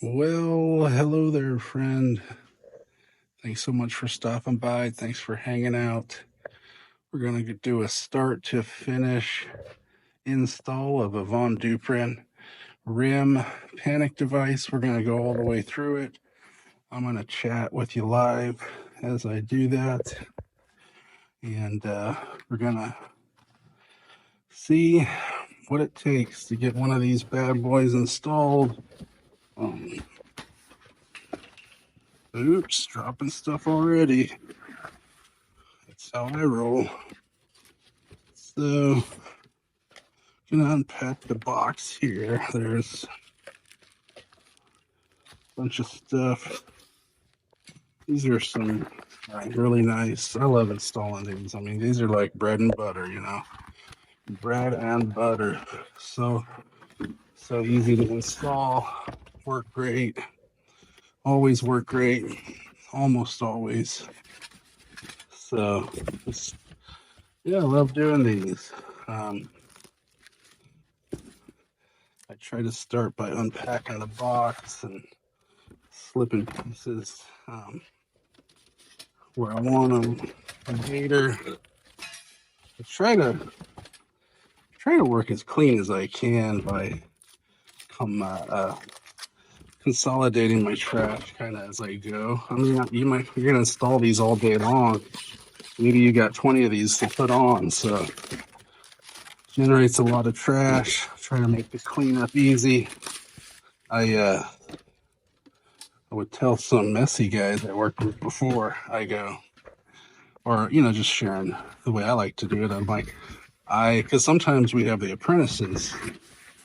Well, hello there, friend. Thanks so much for stopping by. Thanks for hanging out. We're going to do a start to finish install of a Von Duprin rim panic device. We're going to go all the way through it. I'm going to chat with you live as I do that. And we're going to see what it takes to get one of these bad boys installed. Oops, dropping stuff already. That's how I roll. So, gonna unpack the box here. There's a bunch of stuff. These are some really nice. I love installing these. I mean, these are like bread and butter, bread and butter. So easy to install. Work great. Always work great. Almost always. So, yeah, I love doing these. I try to start by unpacking the box and slipping pieces where I want them. A gator. I try to work as clean as I can by consolidating my trash kind of as I go. I mean, you're gonna install these all day long. Maybe you got 20 of these to put on, so generates a lot of trash. Try to make the cleanup easy. I would tell some messy guys I worked with before, I go, or just sharing the way I like to do it. I'm like, because sometimes we have the apprentices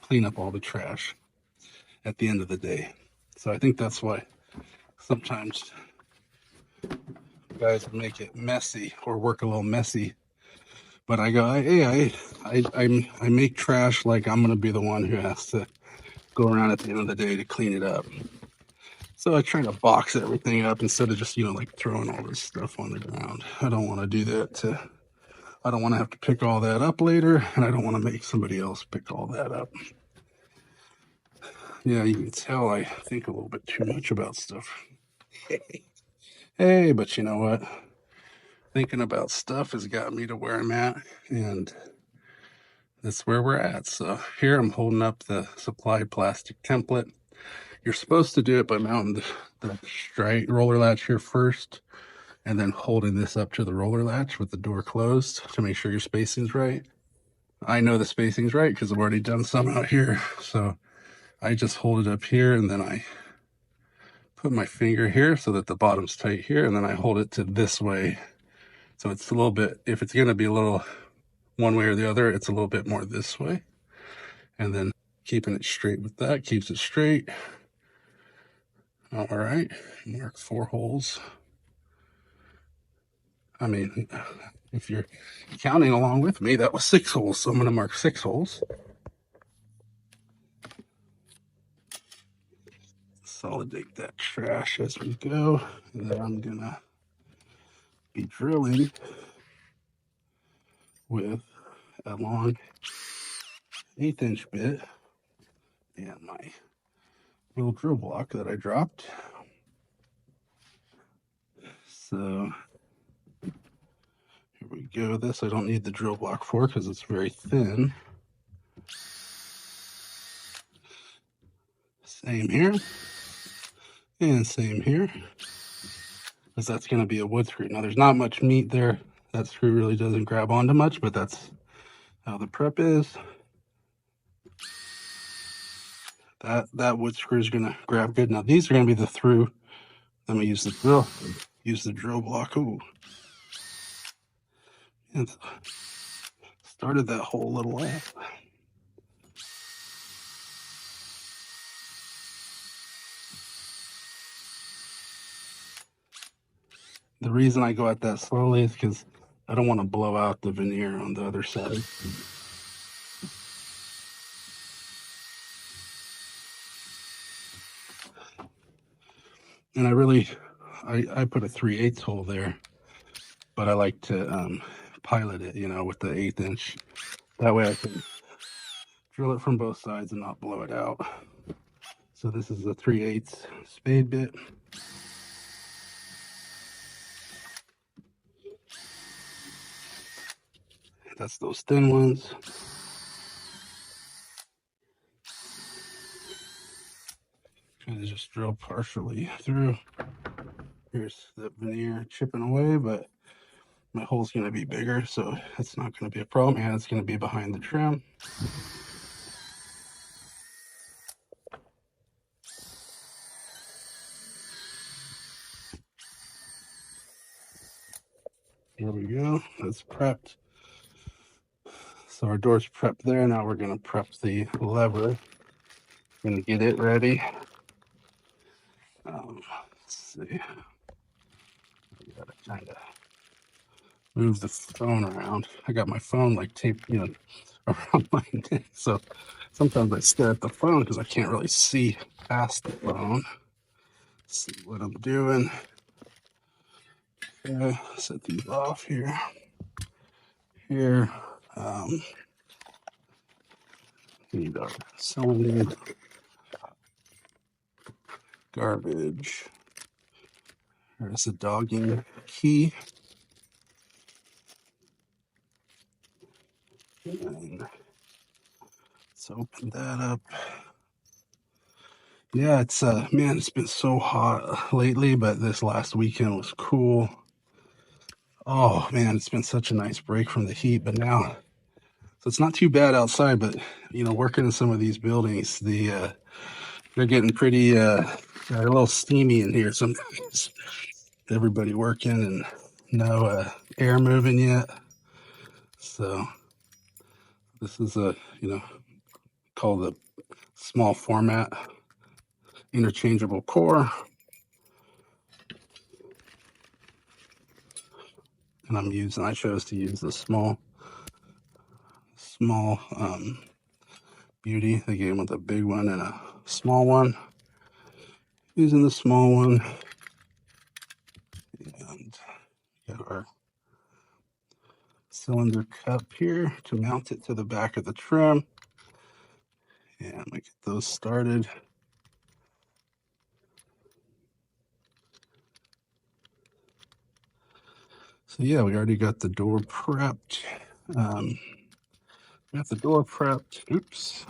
clean up all the trash at the end of the day. So I think that's why sometimes guys make it messy or work a little messy. But I go, hey, I make trash like I'm gonna be the one who has to go around at the end of the day to clean it up. So I try to box everything up instead of just like throwing all this stuff on the ground. I don't want to do that. I don't want to have to pick all that up later, and I don't want to make somebody else pick all that up. Yeah, you can tell I think a little bit too much about stuff. Hey, but you know what? Thinking about stuff has got me to where I'm at, and that's where we're at. So here I'm holding up the supplied plastic template. You're supposed to do it by mounting the straight roller latch here first, and then holding this up to the roller latch with the door closed to make sure your spacing's right. I know the spacing's right because I've already done some out here. So I just hold it up here, and then I put my finger here so that the bottom's tight here, and then I hold it to this way. So it's a little bit, if it's going to be a little one way or the other, it's a little bit more this way. And then keeping it straight with that keeps it straight. All right, mark 4 holes. I mean, if you're counting along with me, that was 6 holes. So I'm going to mark 6 holes. Consolidate that trash as we go. And then I'm going to be drilling with a long 1/8-inch bit and my little drill block that I dropped. So here we go. This I don't need the drill block for because it's very thin. Same here. And same here. Because that's going to be a wood screw. Now there's not much meat there. That screw really doesn't grab onto much, but that's how the prep is. That wood screw is going to grab good. Now these are going to be the through. Let me use the drill. Use the drill block. Ooh. And started that whole little laugh. The reason I go at that slowly is because I don't want to blow out the veneer on the other side. And I put a 3/8 hole there, but I like to pilot it, with the 1/8 inch. That way I can drill it from both sides and not blow it out. So this is a 3/8 spade bit. That's those thin ones. Trying to just drill partially through. Here's the veneer chipping away, but my hole's going to be bigger, so it's not going to be a problem, and it's going to be behind the trim. Here we go. That's prepped. So our door's prepped there. Now we're going to prep the lever. We're going to get it ready. Let's see. I gotta kind of move the phone around. I got my phone like taped, around my neck. So sometimes I stare at the phone because I can't really see past the phone. Let's see what I'm doing. Okay, set these off here. Here. Need our cylinder. Garbage. There's a dogging key. And let's open that up. Yeah, it's man, it's been so hot lately, but this last weekend was cool. Oh man, it's been such a nice break from the heat, but now, so it's not too bad outside, but working in some of these buildings, they're getting pretty a little steamy in here sometimes. Everybody working and no air moving yet. So this is called the small format interchangeable core. And I chose to use the small beauty. They gave with a big one and a small one. Using the small one. And got our cylinder cup here to mount it to the back of the trim. And we get those started. So yeah, we already got the door prepped. Got the door prepped. Oops.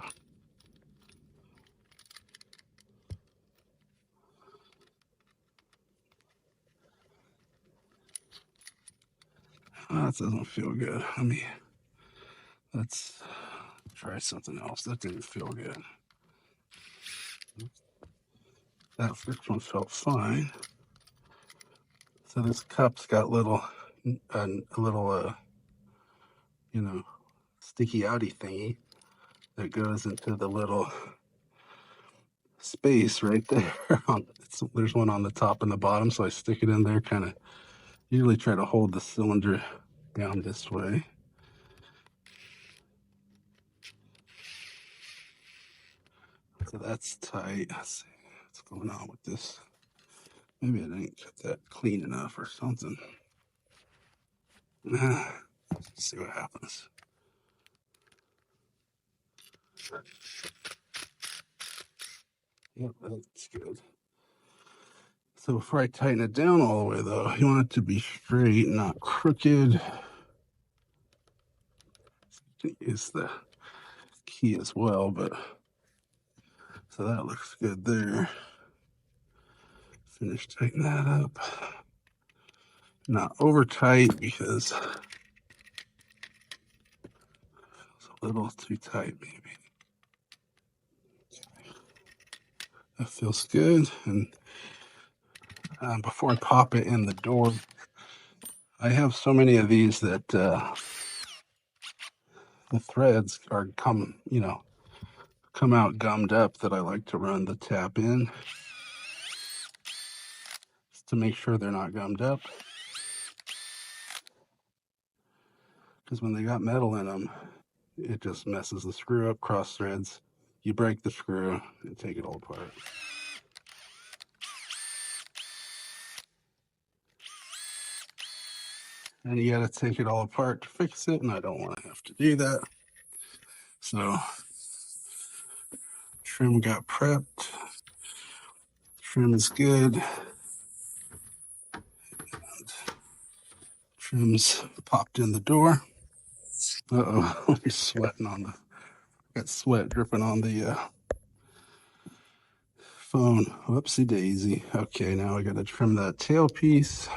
Oh, that doesn't feel good. Let's try something else. That didn't feel good. That first one felt fine. So this cup's got a little sticky outy thingy that goes into the little space right there. There's one on the top and the bottom, so I stick it in there, kind of usually try to hold the cylinder down this way. So that's tight. Let's see what's going on with this. Maybe I didn't cut that clean enough or something. Let's see what happens. Yep, that's good. So before I tighten it down all the way, though, you want it to be straight, not crooked. Use the key as well, but so that looks good there. Finish tightening that up. Not over tight because it's a little too tight, maybe. That feels good. And before I pop it in the door, I have so many of these that the threads are come out gummed up that I like to run the tap in just to make sure they're not gummed up. Because when they got metal in them, it just messes the screw up, cross threads. You break the screw and take it all apart. And you got to take it all apart to fix it, and I don't want to have to do that. So trim got prepped. Trim is good. Trim's popped in the door. Uh-oh, he's sweating on the, got sweat dripping on the phone. Whoopsie daisy. Okay, now I gotta trim that tailpiece.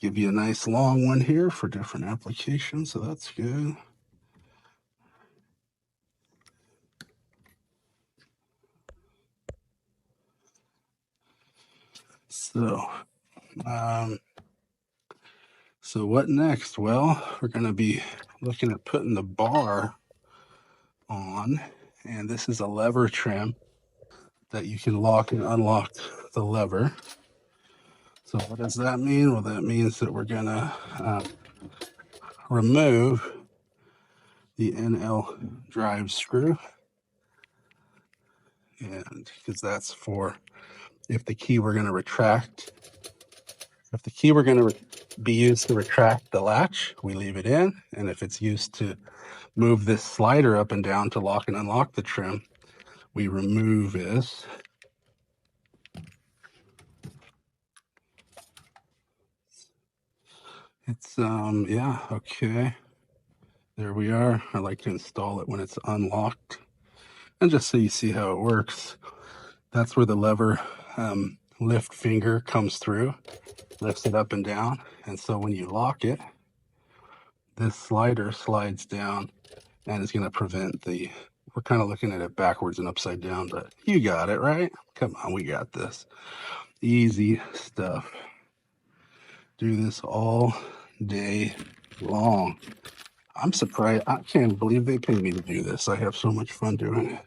Give you a nice long one here for different applications, so that's good. So what next? Well, we're gonna be looking at putting the bar on, and this is a lever trim that you can lock and unlock the lever. So what does that mean? Well, that means that we're gonna remove the NL drive screw, and because that's for if the key were going to retract, if the key were going to be used to retract the latch, we leave it in, and if it's used to move this slider up and down to lock and unlock the trim, we remove this. It's yeah, okay, there we are. I like to install it when it's unlocked, and just so you see how it works, that's where the lever lift finger comes through, lifts it up and down, and so when you lock it, this slider slides down and it's going to prevent the, we're kind of looking at it backwards and upside down, but you got it, right? Come on, we got this. Easy stuff. Do this all day long. I'm surprised. I can't believe they pay me to do this. I have so much fun doing it.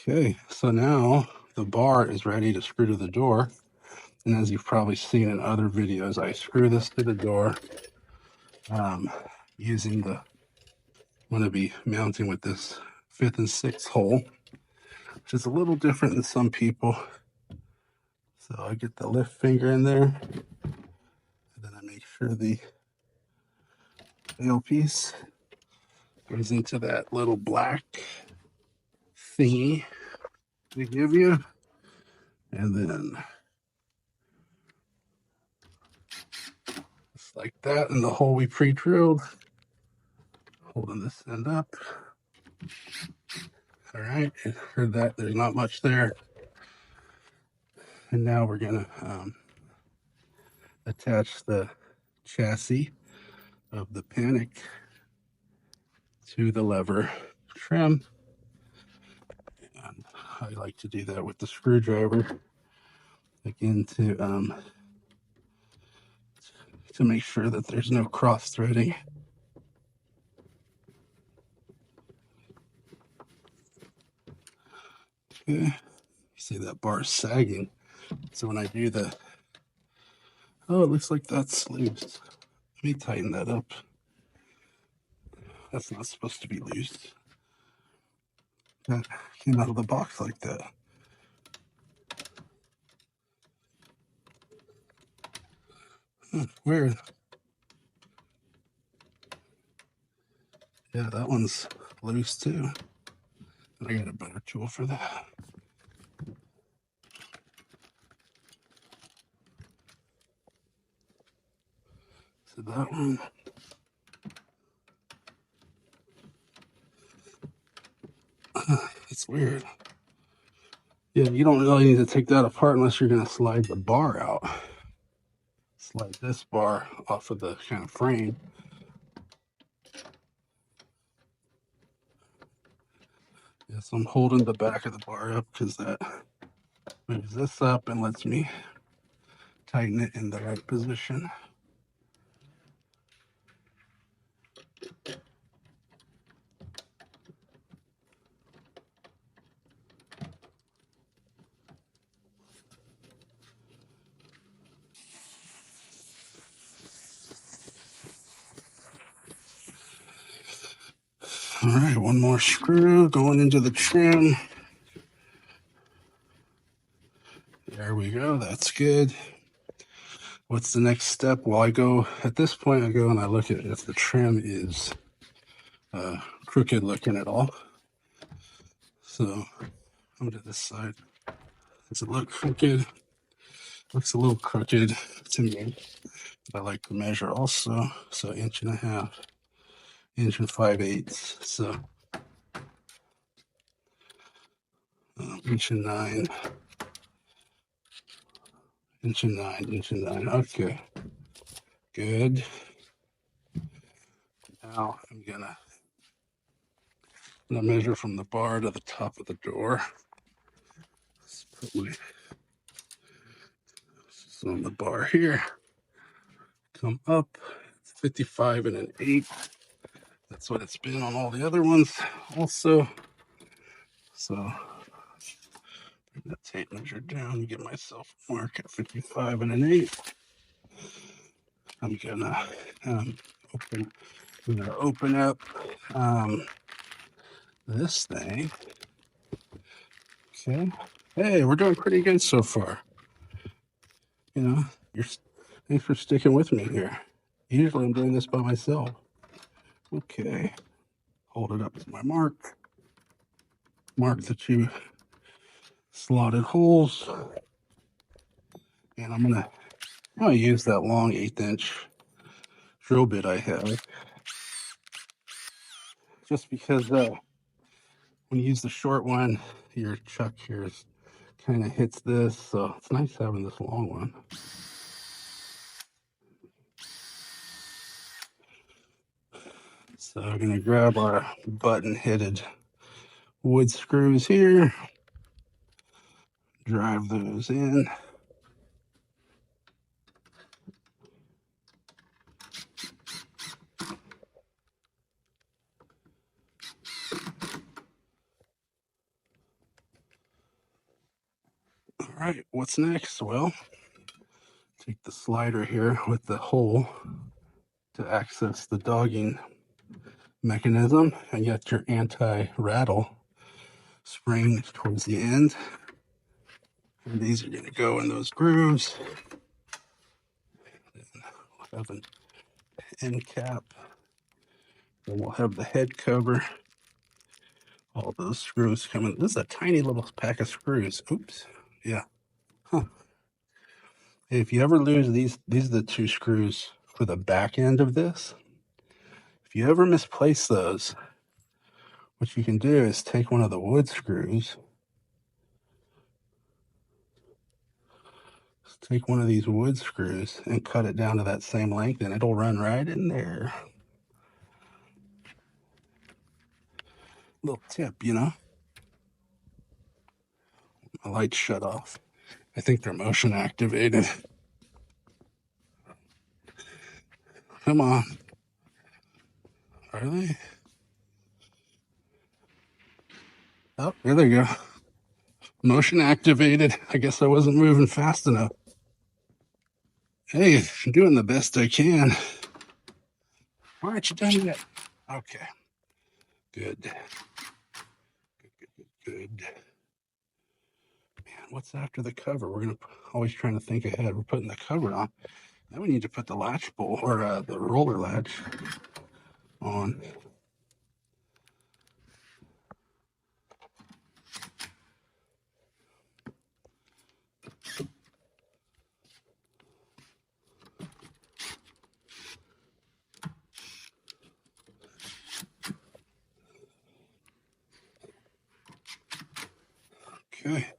Okay, so now the bar is ready to screw to the door. And as you've probably seen in other videos, I screw this to the door using the, I'm going to be mounting with this 5th and 6th hole, which is a little different than some people. So I get the lift finger in there, and then I make sure the tailpiece goes into that little black thingy they give you, and then just like that in the hole we pre-drilled, holding this end up. All right, and for that, there's not much there. And now we're gonna attach the chassis of the Panic to the lever trim. And I like to do that with the screwdriver, again, to make sure that there's no cross threading. Okay, you see that bar sagging. So when I do the, oh, it looks like that's loose. Let me tighten that up. That's not supposed to be loose. That came out of the box like that. Weird. Yeah, that one's loose too. And I got a better tool for that. So that one. It's weird. Yeah, you don't really need to take that apart unless you're going to slide the bar out. Slide this bar off of the kind of frame. Yes, I'm holding the back of the bar up because that moves this up and lets me tighten it in the right position. All right, one more screw going into the trim. There we go, that's good. What's the next step? Well, I go, at this point, I go and I look at if the trim is crooked looking at all. So come to this side. Does it look crooked? Looks a little crooked to me. I like to measure also. So 1.5 inches, 1 5/8. So 1.9 inches, 1.9 inches. Okay, good. Now I'm gonna measure from the bar to the top of the door. Let's put my on the bar here. Come up. It's 55 1/8. That's what it's been on all the other ones also. So bring that tape measure down and get myself a mark at 55 1/8. I'm gonna open up this thing. Okay. Hey, we're doing pretty good so far. You know, thanks for sticking with me here. Usually I'm doing this by myself. Okay. Hold it up to my mark. Mark the 2 slotted holes. And I'm gonna use that long 1/8 inch drill bit I have. Just because when you use the short one, your chuck here kind of hits this, so it's nice having this long one. So I'm gonna grab our button-headed wood screws here, drive those in. All right, what's next? Well, take the slider here with the hole to access the dogging mechanism, and get your anti-rattle spring towards the end. And these are going to go in those grooves. Then we'll have an end cap. Then we'll have the head cover. All those screws coming. This is a tiny little pack of screws. Oops. Yeah. Huh. If you ever lose these are the 2 screws for the back end of this. If you ever misplace those, what you can do is take one of the wood screws. Take one of these wood screws and cut it down to that same length, and it'll run right in there. Little tip, you know. My lights shut off. I think they're motion activated. Come on. Are they? Oh, there they go. Motion activated. I guess I wasn't moving fast enough. Hey, I'm doing the best I can. Why aren't you done yet? Okay. Good. Good. Man, what's after the cover? We're gonna always trying to think ahead. We're putting the cover on. Then we need to put the latch bolt or the roller latch on. Okay.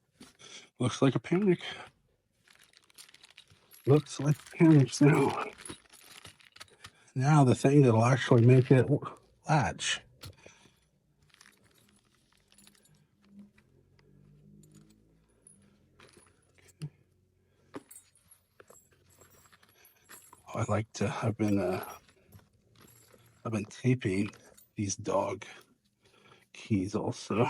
Looks like a panic. Looks like panics now. Now the thing that'll actually make it latch. I've been taping these dog keys also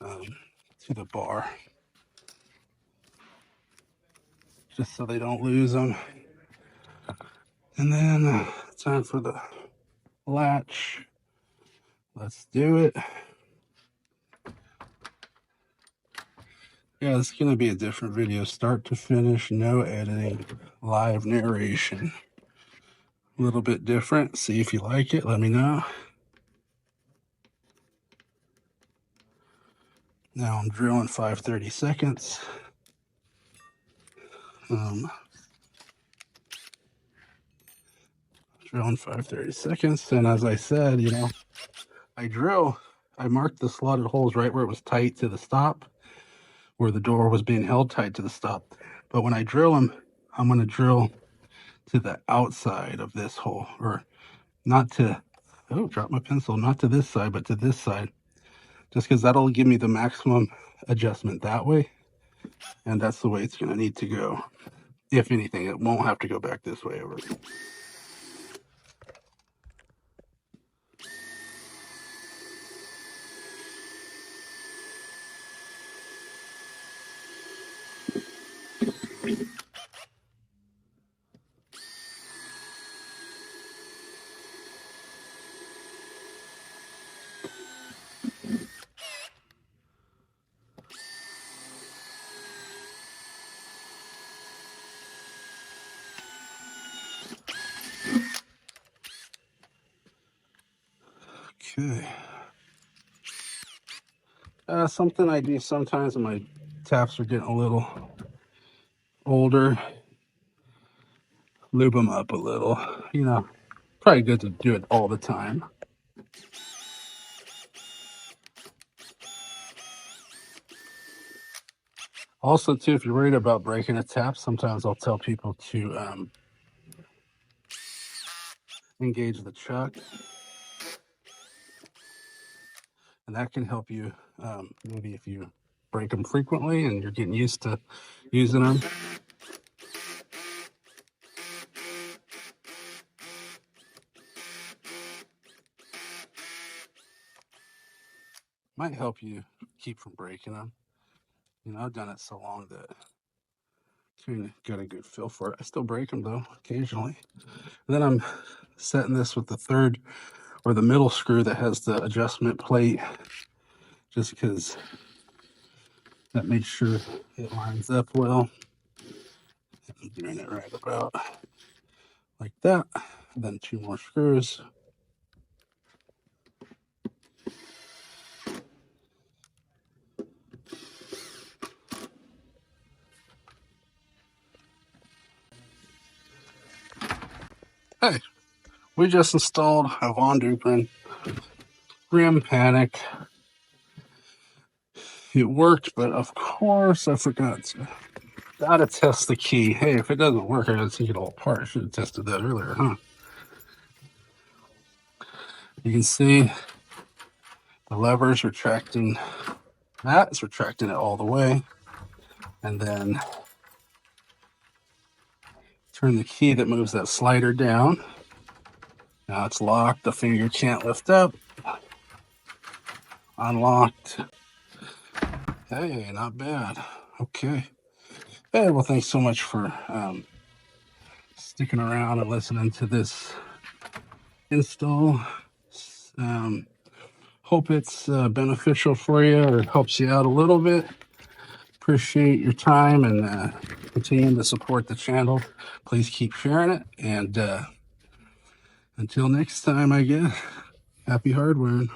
to the bar, just so they don't lose them. And then time for the latch. Let's do it. Yeah, it's going to be a different video, start to finish, no editing, live narration. A little bit different. See if you like it. Let me know. Now I'm drilling 5/32. Drilling 5/32, and as I said, you know, I marked the slotted holes right where it was tight to the stop, where the door was being held tight to the stop. But when I drill them, I'm going to drill to the outside of this hole, or not to, oh, drop my pencil, not to this side, but to this side, just because that'll give me the maximum adjustment that way. And that's the way it's going to need to go. If anything, it won't have to go back this way ever. Okay. Something I do sometimes when my taps are getting a little older, lube them up a little. You know, probably good to do it all the time. Also, too, if you're worried about breaking a tap, sometimes I'll tell people to engage the chuck. And that can help you, maybe if you break them frequently and you're getting used to using them. Might help you keep from breaking them. You know, I've done it so long that I kind of got a good feel for it. I still break them though, occasionally. And then I'm setting this with the third or the middle screw that has the adjustment plate, just because that makes sure it lines up well. I'm doing it right about like that. And then 2 more screws. Hey, we just installed a Von Duprin rim panic. It worked, but of course I forgot to. Gotta test the key. Hey, if it doesn't work, I gotta take it all apart. I should have tested that earlier, huh? You can see the lever's retracting. That's retracting it all the way. And then turn the key that moves that slider down. Now it's locked. The finger can't lift up. Unlocked. Hey, not bad. Okay. Hey, well, thanks so much for sticking around and listening to this install. Hope it's beneficial for you or helps you out a little bit. Appreciate your time and continuing to support the channel. Please keep sharing it. And until next time, I guess, happy hardwaring.